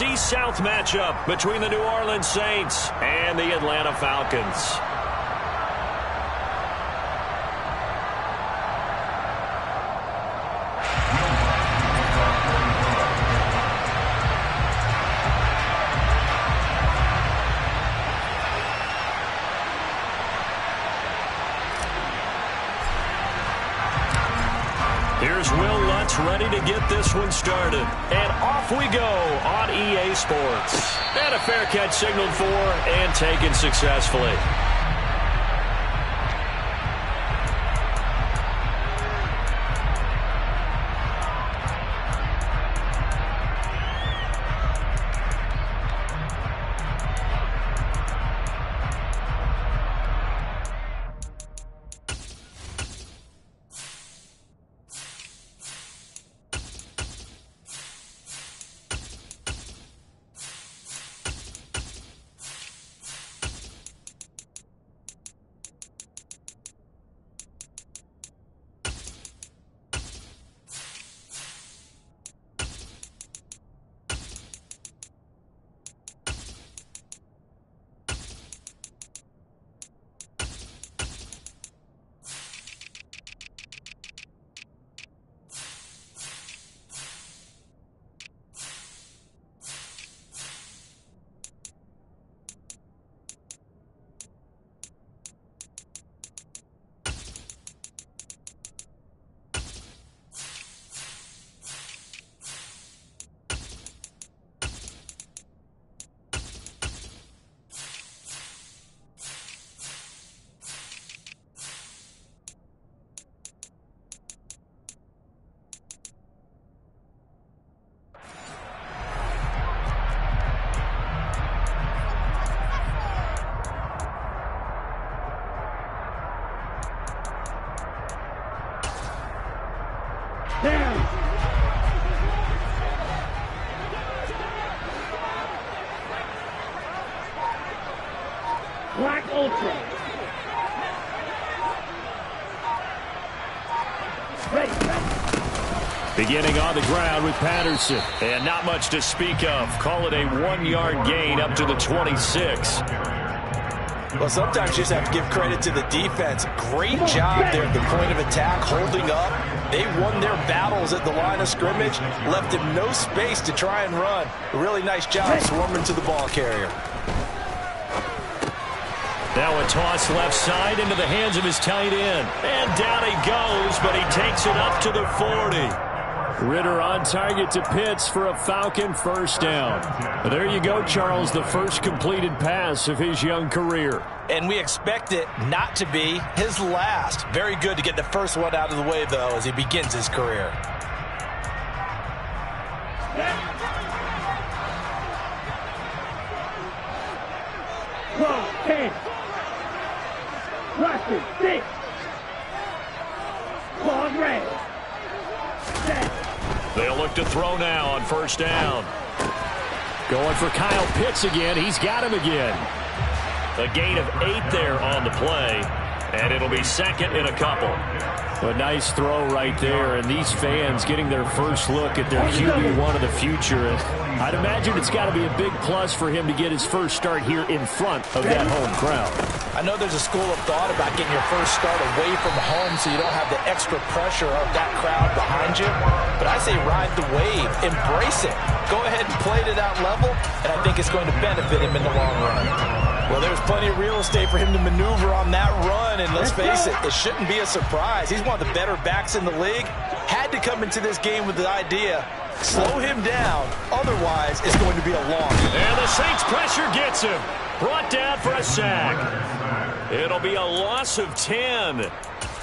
NFC South matchup between the New Orleans Saints and the Atlanta Falcons. Here's Will Lutz ready to get this one started. And off we go on EA Sports. And a fair catch signaled for and taken successfully. Black Ultra. Beginning on the ground with Patterson. And not much to speak of. Call it a 1-yard gain up to the 26. Well, sometimes you just have to give credit to the defense. Great job there at the point of attack, holding up. They won their battles at the line of scrimmage, left him no space to try and run. A really nice job swarming to the ball carrier. Now a toss left side into the hands of his tight end. And down he goes, but he takes it up to the 40. Ritter on target to Pitts for a Falcon first down. There you go, Charles, the first completed pass of his young career. And we expect it not to be his last. Very good to get the first one out of the way, though, as he begins his career. Rushing, 6. Claws red. They'll look to throw now on first down. Going for Kyle Pitts again. He's got him again. A gain of 8 there on the play. And it'll be second and a couple. A nice throw right there. And these fans getting their first look at their QB1 of the future. And I'd imagine it's got to be a big plus for him to get his first start here in front of that home crowd. I know there's a school of thought about getting your first start away from home so you don't have the extra pressure of that crowd behind you. But I say ride the wave. Embrace it. Go ahead and play to that level, and I think it's going to benefit him in the long run. Well, there's plenty of real estate for him to maneuver on that run, and let's face it, it shouldn't be a surprise. He's one of the better backs in the league. Had to come into this game with the idea, slow him down, otherwise it's going to be a long. And the Saints pressure gets him. Brought down for a sack. It'll be a loss of 10.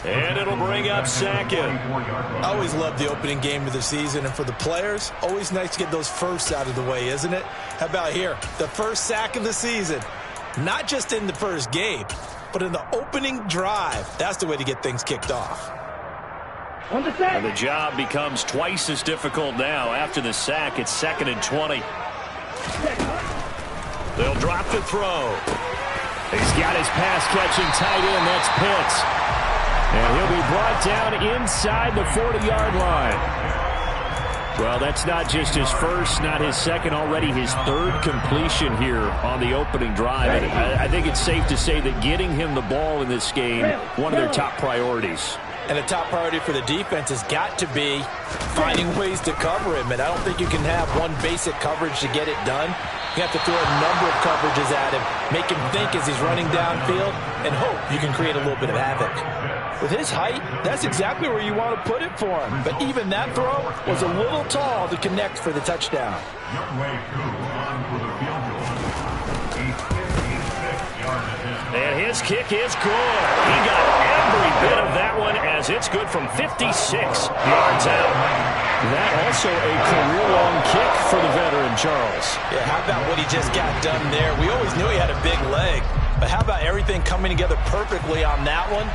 And it'll bring up second. I always love the opening game of the season, and for the players, always nice to get those firsts out of the way, isn't it? How about here? The first sack of the season. Not just in the first game, but in the opening drive. That's the way to get things kicked off. And the job becomes twice as difficult now. After the sack, it's 2nd and 20. They'll drop the throw. He's got his pass-catching tight end. That's Pitts. And he'll be brought down inside the 40-yard line. Well, that's not just his first, not his second, already his third completion here on the opening drive. And I think it's safe to say that getting him the ball in this game, one of their top priorities. And the top priority for the defense has got to be finding ways to cover him. And I don't think you can have one basic coverage to get it done. You have to throw a number of coverages at him, make him think as he's running downfield, and hope you can create a little bit of havoc. With his height, that's exactly where you want to put it for him. But even that throw was a little tall to connect for the touchdown. And his kick is good. He got every bit of that one as it's good from 56 yards out. That also a career-long kick for the veteran, Charles. Yeah, how about what he just got done there? We always knew he had a big leg, but how about everything coming together perfectly on that one?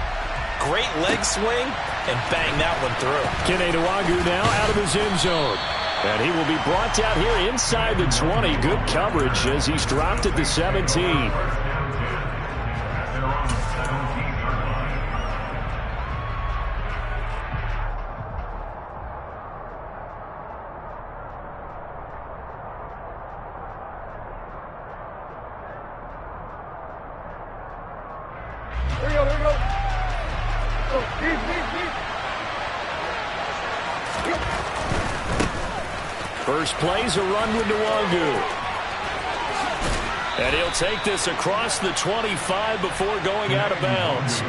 Great leg swing, and bang that one through. Jaydanosdaddy now out of his end zone. And he will be brought down here inside the 20. Good coverage as he's dropped at the 17. First play's a run with Nwangwu. And he'll take this across the 25 before going out of bounds.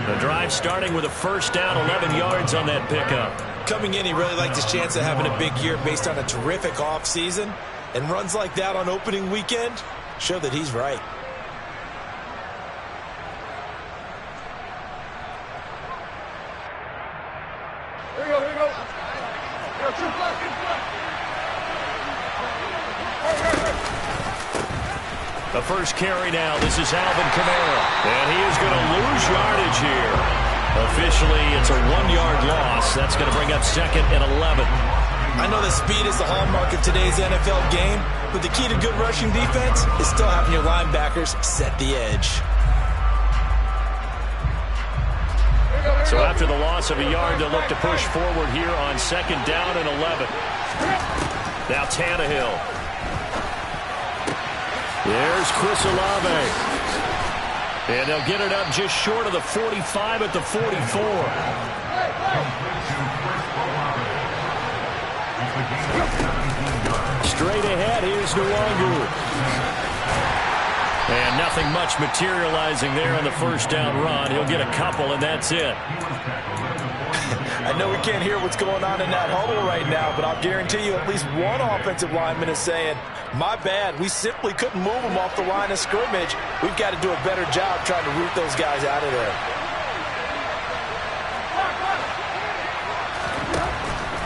The drive starting with a first down, 11 yards on that pickup. Coming in, he really liked his chance of having a big year based on a terrific offseason. And runs like that on opening weekend show that he's right. Here we go, here we go. The first carry now. This is Alvin Kamara. And he is going to lose yardage here. Officially, it's a 1-yard loss. That's going to bring up second and 11. I know that speed is the hallmark of today's NFL game, but the key to good rushing defense is still having your linebackers set the edge. So after the loss of a yard, they'll look to push forward here on second down and 11. Now Tannehill. There's Chris Olave. And they'll get it up just short of the 45 at the 44. Straight ahead, here's Nwangwu. And nothing much materializing there on the first down run. He'll get a couple, and that's it. I know we can't hear what's going on in that huddle right now, but I'll guarantee you at least one offensive lineman is saying, my bad, we simply couldn't move them off the line of scrimmage. We've got to do a better job trying to root those guys out of there.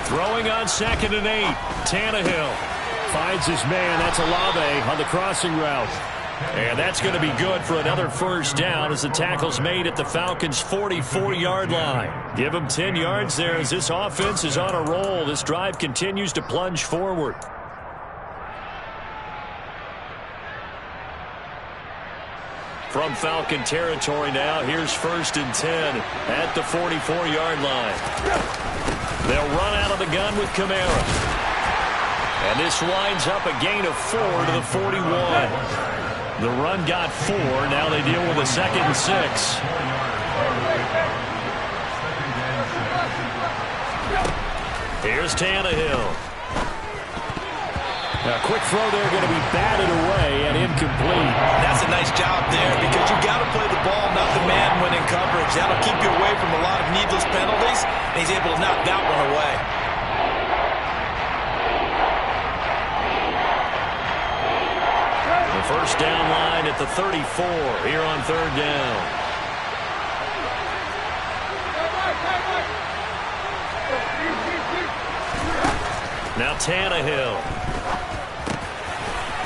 Throwing on second and 8. Tannehill finds his man. That's Olave on the crossing route. And that's going to be good for another first down as the tackle's made at the Falcons' 44-yard line. Give them 10 yards there as this offense is on a roll. This drive continues to plunge forward. From Falcon territory now, here's first and 10 at the 44-yard line. They'll run out of the gun with Kamara. And this winds up a gain of 4 to the 41. The run got 4. Now they deal with a second and 6. Here's Tannehill. A quick throw there going to be batted away and incomplete. That's a nice job there because you got to play the ball, not the man when in coverage. That'll keep you away from a lot of needless penalties, and he's able to knock that one away. The first down line at the 34 here on third down. Now Tannehill.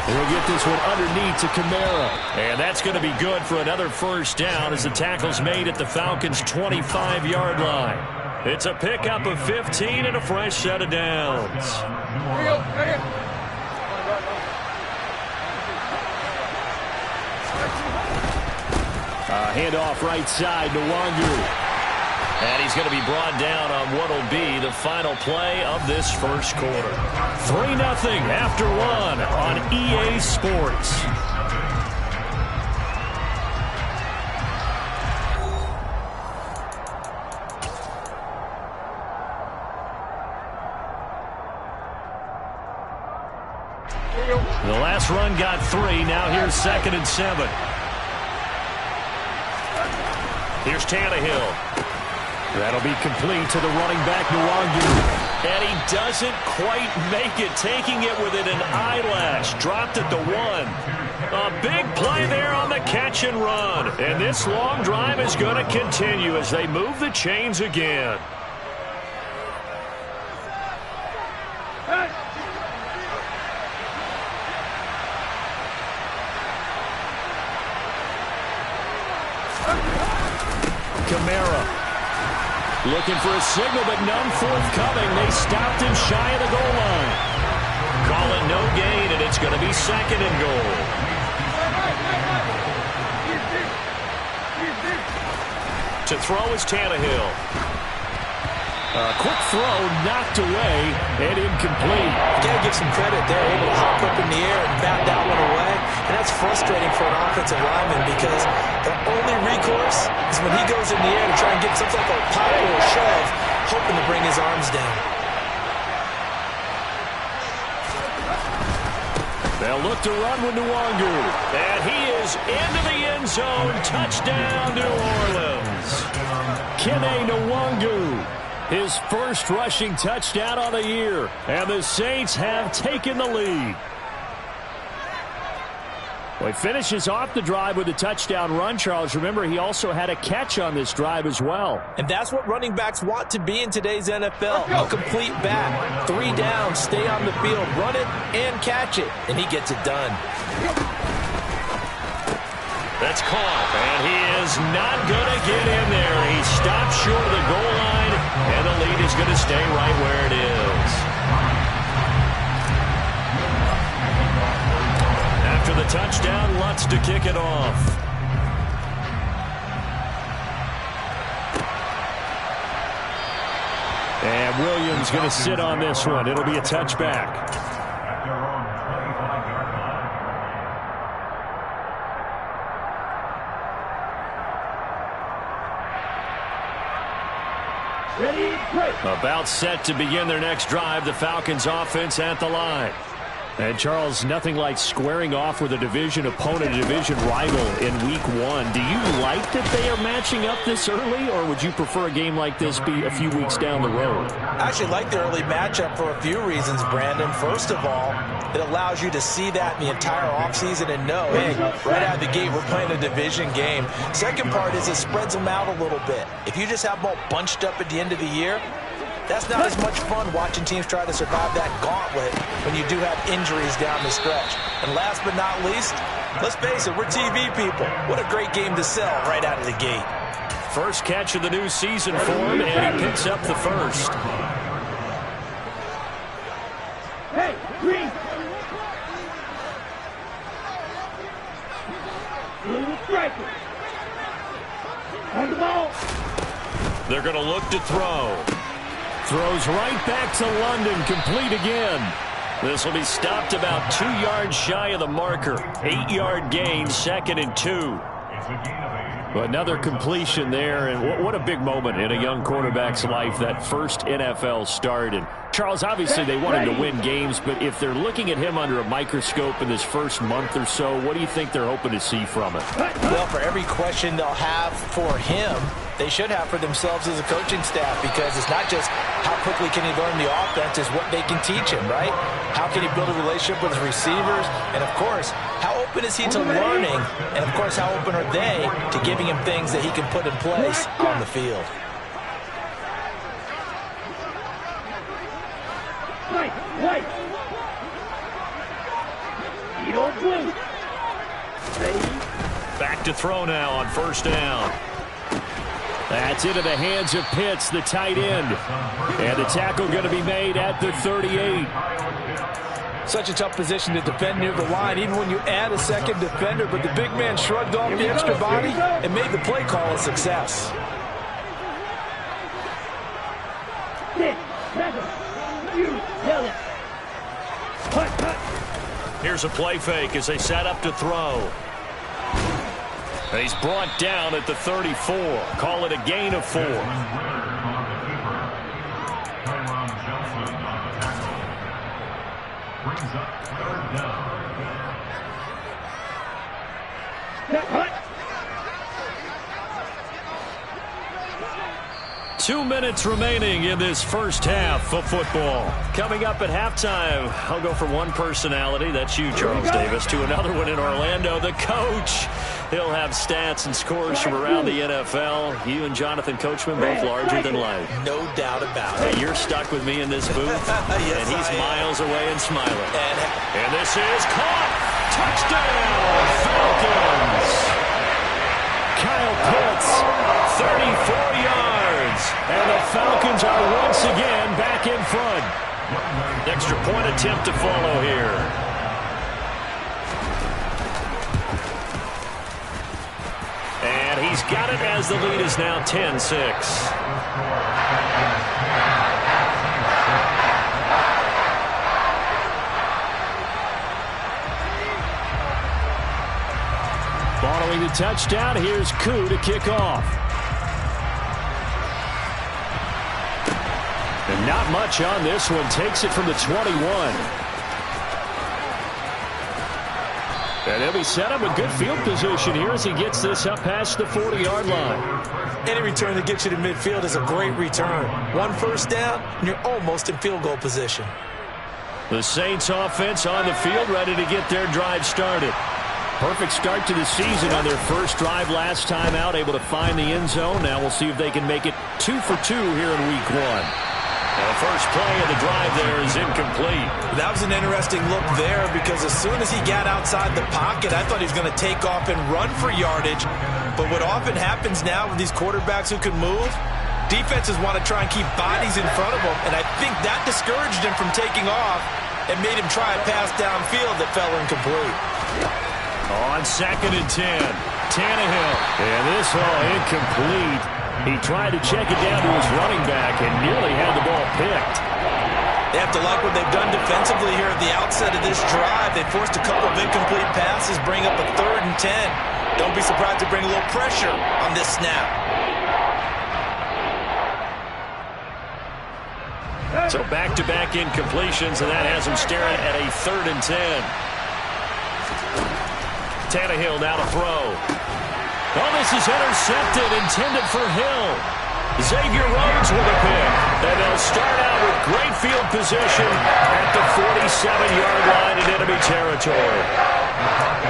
He'll get this one underneath to Kamara. And that's going to be good for another first down as the tackle's made at the Falcons' 25-yard line. It's a pickup of 15 and a fresh set of downs. Handoff right side to Nwangwu. And he's going to be brought down on what will be the final play of this first quarter. 3-0 after one on EA Sports. The last run got 3. Now here's 2nd and 7. Here's Tannehill. That'll be complete to the running back, Nwangu. And he doesn't quite make it, taking it within an eyelash. Dropped at the 1. A big play there on the catch and run. And this long drive is going to continue as they move the chains again. Kamara looking for a signal, but none forthcoming. They stopped him shy of the goal line. Call it no gain, and it's going to be 2nd and goal. To throw is Tannehill. A quick throw knocked away and incomplete. You got to give some credit there. Able to hop up in the air and bat that one away. And that's frustrating for an offensive lineman because the only recourse is when he goes in the air to try and get some type of pop or a shove, hoping to bring his arms down. They'll look to run with Nwangu. And he is into the end zone. Touchdown, New Orleans. Kene Nwangu. His first rushing touchdown on the year. And the Saints have taken the lead. Well, he finishes off the drive with a touchdown run, Charles. Remember, he also had a catch on this drive as well. And that's what running backs want to be in today's NFL. A complete back. 3 downs, stay on the field, run it, and catch it. And he gets it done. That's caught, and he is not going to get in there. He stopped short of the goal line, and the lead is going to stay right where it is. After the touchdown, Lutz to kick it off. And Williams going to sit on this one. It'll be a touchback. About set to begin their next drive, the Falcons offense at the line. And Charles, nothing like squaring off with a division opponent, a division rival in week 1. Do you like that they are matching up this early, or would you prefer a game like this be a few weeks down the road? I actually like the early matchup for a few reasons, Brandon. First of all, it allows you to see that in the entire offseason and know, hey, right out of the gate, we're playing a division game. Second part is it spreads them out a little bit. If you just have them all bunched up at the end of the year, that's not as much fun watching teams try to survive that gauntlet when you do have injuries down the stretch. And last but not least, let's face it, we're TV people. What a great game to sell right out of the gate. First catch of the new season for him, and he picks up the first. Hey, green. Striker. On the ball. They're going to look to throw. Throws right back to London, complete again. This will be stopped about 2 yards shy of the marker. 8-yard gain, 2nd and 2. Another completion there, and what a big moment in a young quarterback's life, that first NFL start. And Charles, obviously they want him to win games, but if they're looking at him under a microscope in this first month or so, what do you think they're hoping to see from it? Well, for every question they'll have for him, they should have for themselves as a coaching staff, because it's not just how quickly can he learn the offense, it's what they can teach him, right? How can he build a relationship with his receivers? And, of course, how open is he to learning? And, of course, how open are they to giving him things that he can put in place on the field? Wait. You don't blink. Back to throw now on first down. That's into the hands of Pitts, the tight end. And the tackle going to be made at the 38. Such a tough position to defend near the line, even when you add a second defender. But the big man shrugged off the extra body and made the play call a success. Here's a play fake as they set up to throw. He's brought down at the 34. Call it a gain of 4. Brings up 3rd down. 2 minutes remaining in this first half of football. Coming up at halftime, I'll go from one personality, that's you, Charles Davis, to another one in Orlando, the coach. He'll have stats and scores from around the NFL. You and Jonathan Coachman, both larger than life. No doubt about it. it. You're stuck with me in this booth, yes, and he's miles away and smiling. And this is caught. Touchdown, Falcons. Kyle Pitts, 34 yards. And the Falcons are once again back in front. Extra point attempt to follow here. And he's got it as the lead is now 10-6. Following the touchdown, here's Koo to kick off. And not much on this one. Takes it from the 21. And he'll be set up with good field position here as he gets this up past the 40-yard line. Any return that gets you to midfield is a great return. 1 first down, and you're almost in field goal position. The Saints offense on the field, ready to get their drive started. Perfect start to the season on their first drive last time out, able to find the end zone. Now we'll see if they can make it 2 for 2 here in week 1. The first play of the drive there is incomplete. That was an interesting look there because as soon as he got outside the pocket, I thought he was going to take off and run for yardage. But what often happens now with these quarterbacks who can move, defenses want to try and keep bodies in front of them. And I think that discouraged him from taking off and made him try a pass downfield that fell incomplete. On 2nd and 10, Tannehill. And this incomplete. He tried to check it down to his running back and nearly had the ball picked. They have to like what they've done defensively here at the outset of this drive. They forced a couple of incomplete passes, bring up a 3rd and 10. Don't be surprised to bring a little pressure on this snap. So back-to-back incompletions, and that has him staring at a 3rd and 10. Tannehill now to throw. Oh, this is intercepted, intended for Hill. Xavier Rhodes with a pick. And they'll start out with great field position at the 47-yard line in enemy territory.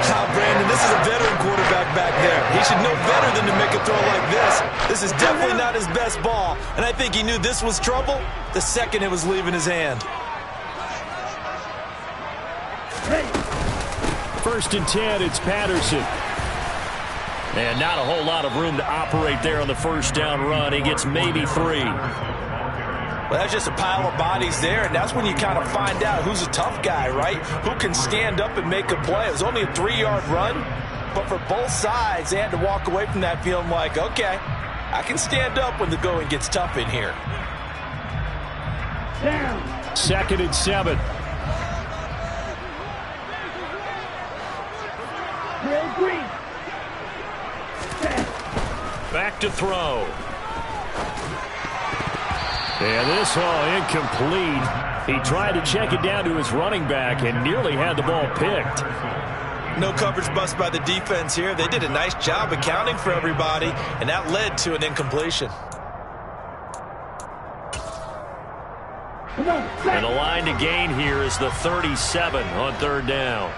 Now, Brandon, this is a veteran quarterback back there. He should know better than to make a throw like this. This is definitely not his best ball. And I think he knew this was trouble the second it was leaving his hand. 1st and 10, it's Patterson. And not a whole lot of room to operate there on the first down run. He gets maybe 3. Well, that's just a pile of bodies there, and that's when you kind of find out who's a tough guy, right? Who can stand up and make a play. It was only a 3-yard run, but for both sides, they had to walk away from that feeling like, okay, I can stand up when the going gets tough in here. 2nd and 7. Back to throw. And this incomplete. He tried to check it down to his running back and nearly had the ball picked. No coverage bust by the defense here. They did a nice job accounting for everybody, and that led to an incompletion. And the line to gain here is the 37 on 3rd down.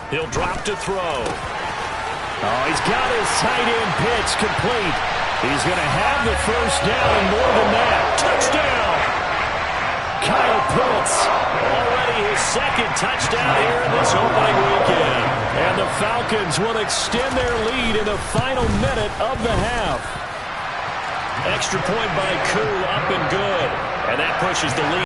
He'll drop to throw. Oh, he's got his tight end pitch complete. He's going to have the first down and more than that. Touchdown! Kyle Pitts, already his 2nd touchdown here in this opening weekend. And the Falcons will extend their lead in the final minute of the half. Extra point by Koo, up and good. And that pushes the lead.